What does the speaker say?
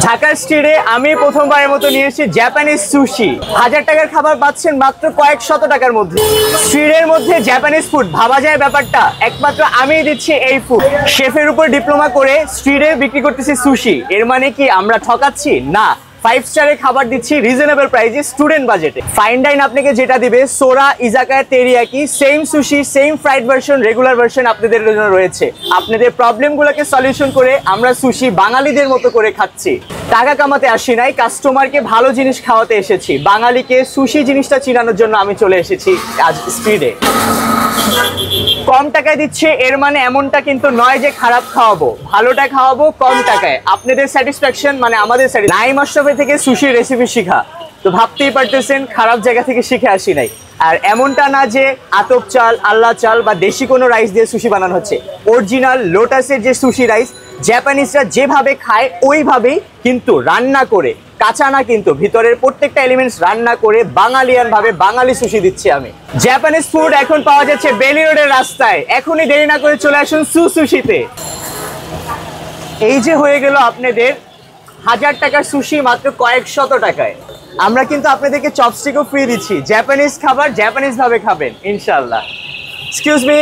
ঢাকার স্ট্রিটে আমি প্রথমবারের মতো নিয়ে এসেছি জাপানিজ সুশি। 1000 টাকার খাবার পাচ্ছেন মাত্র কয়েক শত টাকার মধ্যে। স্ট্রিটের মধ্যে জাপানিজ ফুড ভাবা যায় ব্যাপারটা, একমাত্র আমিই দিচ্ছি এই ফুড। শেফের উপর ডিপ্লোমা করে স্ট্রিটে বিক্রি করতেছি সুশি, এর মানে কি আমরা ঠকাচ্ছি? না, 5 স্টারের খাবার দিচ্ছি রিজনেবল প্রাইসে, স্টুডেন্ট বাজেটে। ফাইন ডাইন আপনাকে যেটা দিবে Sora, izakaya, teriyaki, same sushi, same fried version, regular version আপনাদের জন্য রয়েছে। আপনাদের প্রবলেমগুলোকে সলিউশন করে আমরা সুশি বাঙালিদের মতো করে খাচ্ছি। টাকা কামাতে আসি নাই, কাস্টমারকে ভালো জিনিস খাওয়াতে এসেছি। বাঙালিকে সুশি জিনিসটা চিনানোর জন্য আমি চলে এসেছি আজ স্ট্রিটে। কম টাকায় দিচ্ছে এর মানে এমনটা কিন্তু নয় যে খারাপ খাওয়াবো, ভালোটা খাওয়াবো কম টাকায়। আপনাদের স্যাটিসফ্যাকশন মানে আমাদের নাইম আশরাফের থেকে সুশি রেসিপি শিখা, তো ভাবতেই পারতেছেন খারাপ জায়গা থেকে শিখে আসি নাই। আর এমনটা না যে আতপ চাল, আল্লাহ চাল বা দেশি কোনো রাইস দিয়ে সুশি বানানো হচ্ছে। অরিজিনাল লোটাসের যে সুশি রাইস জাপানিজরা যেভাবে খায় ওইভাবেই কিন্তু রান্না করে, কাঁচা না কিন্তু, ভিতরের প্রত্যেকটা এলিমেন্টস রান্না করে বাঙালিয়ান ভাবে বাঙালি সুশি দিচ্ছি আমি। জাপানিজ ফুড এখন পাওয়া যাচ্ছে বেলি রোডের রাস্তায়, এখনই দেরি না করে চলে আসুন সুশিতে। এই যে হয়ে গেল আপনাদের 1000 টাকার সুশি মাত্র কয়েক শত টাকায়। আমরা কিন্তু আপনাদেরকে চপস্টিকও ফ্রি দিচ্ছি। জাপানিজ খাবার জাপানিজ ভাবে খাবেন ইনশাআল্লাহ। Excuse me.